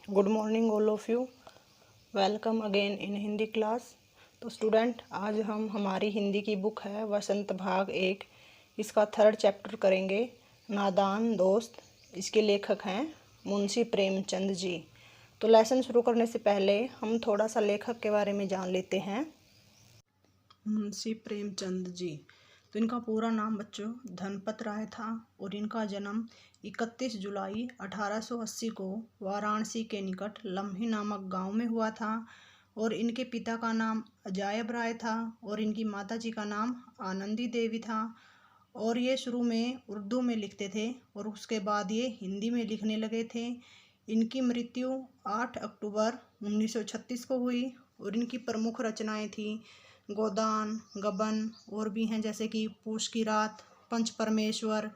Good morning all of you. Welcome again in Hindi class. तो student, आज हम हमारी हिंदी की बुक है वसंत भाग 1, इसका 3rd चैप्टर करेंगे, नादान दोस्त। इसके लेखक हैं मुंशी प्रेमचंद जी। तो लेसन शुरू करने से पहले हम थोड़ा सा लेखक के बारे में जान लेते हैं। मुंशी प्रेमचंद जी, तो इनका पूरा नाम बच्चों धनपत राय था और इनका जन्म 31 जुलाई 1880 को वाराणसी के निकट लम्ही नामक गांव में हुआ था। और इनके पिता का नाम अजायब राय था और इनकी माता जी का नाम आनंदी देवी था। और ये शुरू में उर्दू में लिखते थे और उसके बाद ये हिंदी में लिखने लगे थे। इनकी मृत्यु 8 अक्टूबर 1936 को हुई और इनकी प्रमुख रचनाएं थी गोदान, गबन और भी हैं, जैसे कि पूस की रात, पंच परमेश्वर,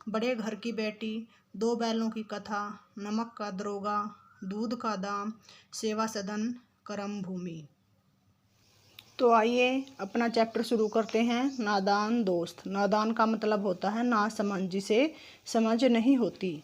बड़े घर की बेटी, दो बैलों की कथा, नमक का दरोगा, दूध का दाम, सेवा सदन, करम भूमि। तो आइए अपना चैप्टर शुरू करते हैं। नादान दोस्त। नादान का मतलब होता है ना समझ, जिसे समझ नहीं होती।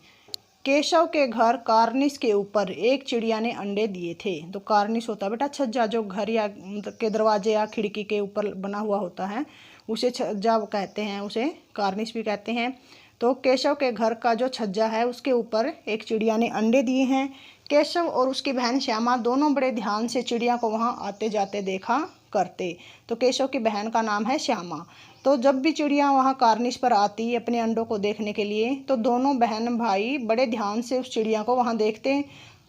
केशव के घर कार्निस के ऊपर एक चिड़िया ने अंडे दिए थे। तो कार्निस होता है बेटा छज्जा, जो घर या के दरवाजे या खिड़की के ऊपर बना हुआ होता है, उसे छज्जा कहते हैं, उसे कार्निस भी कहते हैं। तो केशव के घर का जो छज्जा है उसके ऊपर एक चिड़िया ने अंडे दिए हैं। केशव और उसकी बहन श्यामा दोनों बड़े ध्यान से चिड़िया को वहाँ आते जाते देखा करते। तो केशव की बहन का नाम है श्यामा। तो जब भी चिड़िया वहाँ कार्निस पर आती अपने अंडों को देखने के लिए, तो दोनों बहन भाई बड़े ध्यान से उस चिड़िया को वहाँ देखते।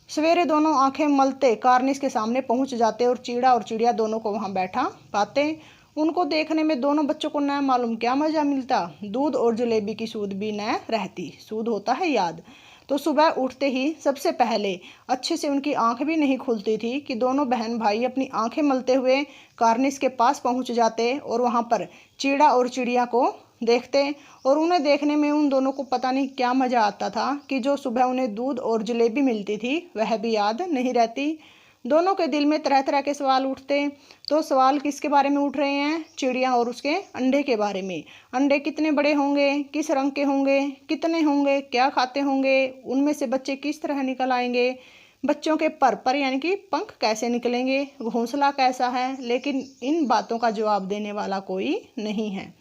सवेरे दोनों आंखें मलते कार्निस के सामने पहुँच जाते और चीड़ा और चिड़िया दोनों को वहाँ बैठा पाते। उनको देखने में दोनों बच्चों को न मालूम क्या मज़ा मिलता। दूध और जलेबी की सूध भी न रहती। सूध होता है याद। तो सुबह उठते ही सबसे पहले अच्छे से उनकी आंख भी नहीं खुलती थी कि दोनों बहन भाई अपनी आंखें मलते हुए कार्निस के पास पहुंच जाते और वहां पर चीड़ा और चिड़िया को देखते। और उन्हें देखने में उन दोनों को पता नहीं क्या मज़ा आता था कि जो सुबह उन्हें दूध और जलेबी मिलती थी वह भी याद नहीं रहती। दोनों के दिल में तरह तरह के सवाल उठते। तो सवाल किसके बारे में उठ रहे हैं? चिड़िया और उसके अंडे के बारे में। अंडे कितने बड़े होंगे, किस रंग के होंगे, कितने होंगे, क्या खाते होंगे, उनमें से बच्चे किस तरह निकल आएंगे, बच्चों के पर यानी कि पंख कैसे निकलेंगे, घोंसला कैसा है। लेकिन इन बातों का जवाब देने वाला कोई नहीं है।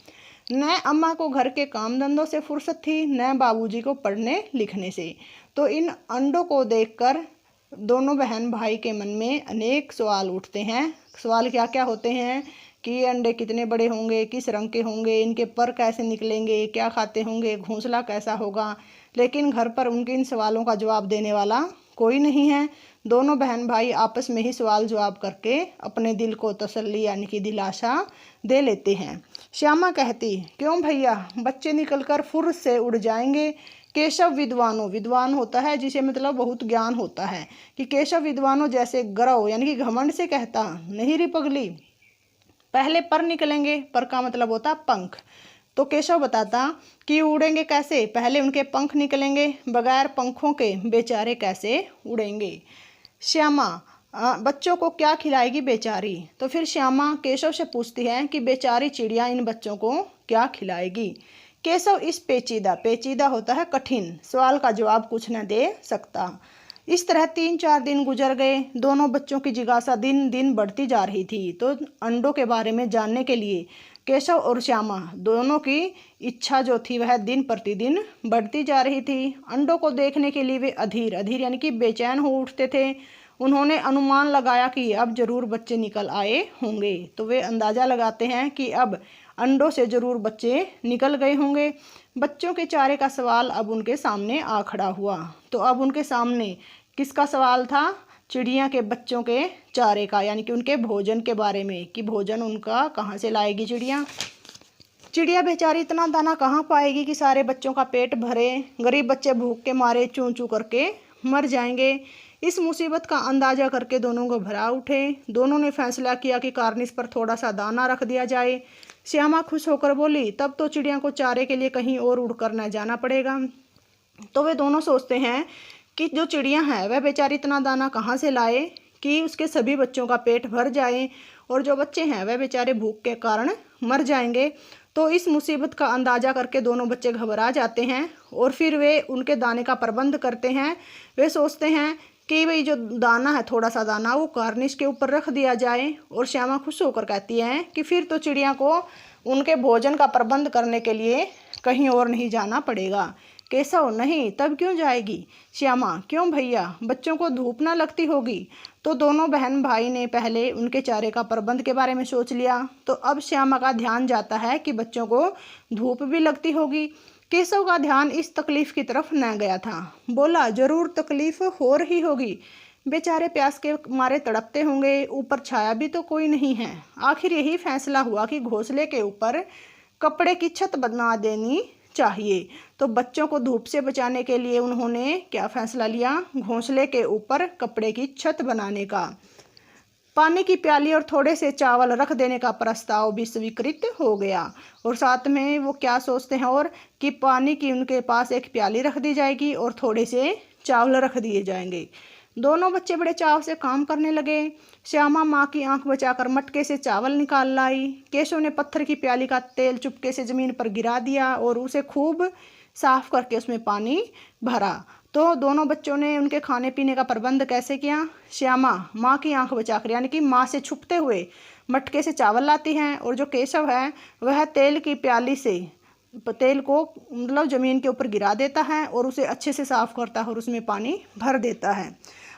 न अम्मा को घर के काम धंधों से फुर्सत थी, न बाबूजी को पढ़ने लिखने से। तो इन अंडों को देखकर दोनों बहन भाई के मन में अनेक सवाल उठते हैं। सवाल क्या क्या होते हैं कि ये अंडे कितने बड़े होंगे, किस रंग के होंगे, इनके पर कैसे निकलेंगे, क्या खाते होंगे, घोंसला कैसा होगा। लेकिन घर पर उनके इन सवालों का जवाब देने वाला कोई नहीं है। दोनों बहन भाई आपस में ही सवाल जवाब करके अपने दिल को तसल्ली यानी कि दिलासा दे लेते हैं। श्यामा कहती, क्यों भैया, बच्चे निकलकर फुर्र से उड़ जाएंगे। केशव विद्वानों, विद्वान होता है जिसे मतलब बहुत ज्ञान होता है, कि केशव विद्वानों जैसे गर्व यानी कि घमंड से कहता, नहीं री पगली, पहले पर निकलेंगे। पर का मतलब होता पंख। तो केशव बताता कि उड़ेंगे कैसे, पहले उनके पंख निकलेंगे, बगैर पंखों के बेचारे कैसे उड़ेंगे। श्यामा बच्चों को क्या खिलाएगी बेचारी। तो फिर श्यामा केशव से पूछती है कि बेचारी चिड़िया इन बच्चों को क्या खिलाएगी। केशव इस पेचीदा, पेचीदा होता है कठिन, सवाल का जवाब कुछ न दे सकता। इस तरह 3-4 दिन गुजर गए। दोनों बच्चों की जिज्ञासा दिन दिन बढ़ती जा रही थी। तो अंडों के बारे में जानने के लिए केशव और श्यामा दोनों की इच्छा जो थी वह दिन प्रतिदिन बढ़ती जा रही थी। अंडों को देखने के लिए वे अधीर अधीर यानी कि बेचैन हो उठते थे। उन्होंने अनुमान लगाया कि अब जरूर बच्चे निकल आए होंगे। तो वे अंदाज़ा लगाते हैं कि अब अंडों से जरूर बच्चे निकल गए होंगे। बच्चों के चारे का सवाल अब उनके सामने आ खड़ा हुआ। तो अब उनके सामने किसका सवाल था? चिड़िया के बच्चों के चारे का, यानी कि उनके भोजन के बारे में, कि भोजन उनका कहाँ से लाएगी चिड़िया। चिड़िया बेचारी इतना दाना कहाँ पाएगी कि सारे बच्चों का पेट भरे। गरीब बच्चे भूख के मारे चूं चूं करके मर जाएंगे। इस मुसीबत का अंदाजा करके दोनों घबरा उठे। दोनों ने फैसला किया कि कार्निस पर थोड़ा सा दाना रख दिया जाए। श्यामा खुश होकर बोली, तब तो चिड़िया को चारे के लिए कहीं और उड़कर न जाना पड़ेगा। तो वे दोनों सोचते हैं कि जो चिड़िया है वह बेचारी इतना दाना कहाँ से लाए कि उसके सभी बच्चों का पेट भर जाए, और जो बच्चे हैं वह बेचारे भूख के कारण मर जाएंगे। तो इस मुसीबत का अंदाज़ा करके दोनों बच्चे घबरा जाते हैं और फिर वे उनके दाने का प्रबंध करते हैं। वे सोचते हैं कि भाई जो दाना है, थोड़ा सा दाना, वो कार्निश के ऊपर रख दिया जाए। और श्यामा खुश होकर कहती है कि फिर तो चिड़िया को उनके भोजन का प्रबंध करने के लिए कहीं और नहीं जाना पड़ेगा। केशव, नहीं, तब क्यों जाएगी? श्यामा, क्यों भैया, बच्चों को धूप ना लगती होगी? तो दोनों बहन भाई ने पहले उनके चारे का प्रबंध के बारे में सोच लिया। तो अब श्यामा का ध्यान जाता है कि बच्चों को धूप भी लगती होगी। केशव का ध्यान इस तकलीफ की तरफ न गया था। बोला, जरूर तकलीफ हो रही होगी, बेचारे प्यास के मारे तड़पते होंगे, ऊपर छाया भी तो कोई नहीं है। आखिर यही फैसला हुआ कि घोंसले के ऊपर कपड़े की छत बना देनी चाहिए। तो बच्चों को धूप से बचाने के लिए उन्होंने क्या फैसला लिया? घोंसले के ऊपर कपड़े की छत बनाने का। पानी की प्याली और थोड़े से चावल रख देने का प्रस्ताव भी स्वीकृत हो गया। और साथ में वो क्या सोचते हैं और कि पानी की उनके पास एक प्याली रख दी जाएगी और थोड़े से चावल रख दिए जाएंगे। दोनों बच्चे बड़े चाव से काम करने लगे। श्यामा माँ की आंख बचाकर मटके से चावल निकाल लाई। केशव ने पत्थर की प्याली का तेल चुपके से जमीन पर गिरा दिया और उसे खूब साफ करके उसमें पानी भरा। तो दोनों बच्चों ने उनके खाने पीने का प्रबंध कैसे किया? श्यामा माँ की आंख बचाकर, यानी कि माँ से छुपते हुए, मटके से चावल लाती हैं और जो केशव है वह तेल की प्याली से तेल को मतलब ज़मीन के ऊपर गिरा देता है और उसे अच्छे से साफ करता है और उसमें पानी भर देता है।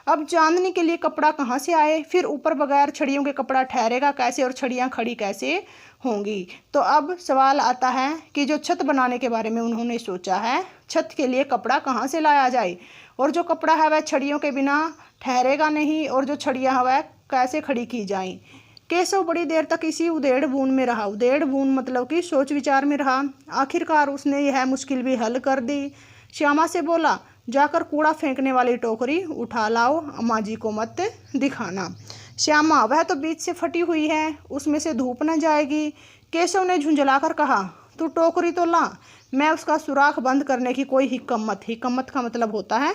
अब चांदनी के लिए कपड़ा कहाँ से आए? फिर ऊपर बगैर छड़ियों के कपड़ा ठहरेगा कैसे और छड़ियाँ खड़ी कैसे होंगी? तो अब सवाल आता है कि जो छत बनाने के बारे में उन्होंने सोचा है, छत के लिए कपड़ा कहाँ से लाया जाए? और जो कपड़ा है वह छड़ियों के बिना ठहरेगा नहीं और जो छड़ियाँ है वह कैसे खड़ी की जाएँ? केशव बड़ी देर तक इसी उधेड़ बून में रहा। उधेड़ बून मतलब कि सोच विचार में रहा। आखिरकार उसने यह मुश्किल भी हल कर दी। श्यामा से बोला, जाकर कूड़ा फेंकने वाली टोकरी उठा लाओ, अम्मा जी को मत दिखाना। श्यामा, वह तो बीच से फटी हुई है, उसमें से धूप न जाएगी। केशव ने झुंझलाकर कहा, तू टोकरी तो ला, मैं उसका सुराख बंद करने की कोई हिकम्मत का मतलब होता है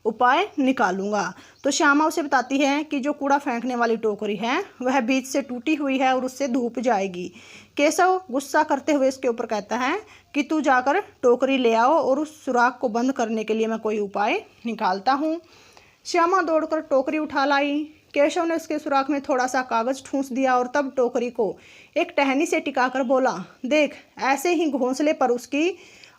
उपाय निकालूंगा। तो श्यामा उसे बताती है कि जो कूड़ा फेंकने वाली टोकरी है वह बीच से टूटी हुई है और उससे धूप जाएगी। केशव गुस्सा करते हुए इसके ऊपर कहता है कि तू जाकर टोकरी ले आओ और उस सुराख को बंद करने के लिए मैं कोई उपाय निकालता हूँ। श्यामा दौड़कर टोकरी उठा लाई। केशव ने उसके सुराख में थोड़ा सा कागज ठूंस दिया और तब टोकरी को एक टहनी से टिकाकर बोला, देख, ऐसे ही घोंसले पर उसकी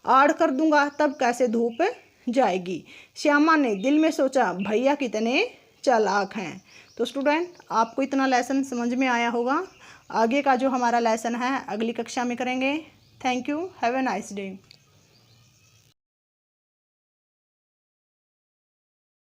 आड़ कर दूंगा, तब कैसे धूप जाएगी। श्यामा ने दिल में सोचा, भैया कितने चालाक हैं। तो स्टूडेंट, आपको इतना लेसन समझ में आया होगा। आगे का जो हमारा लेसन है अगली कक्षा में करेंगे। Thank you, have a nice day.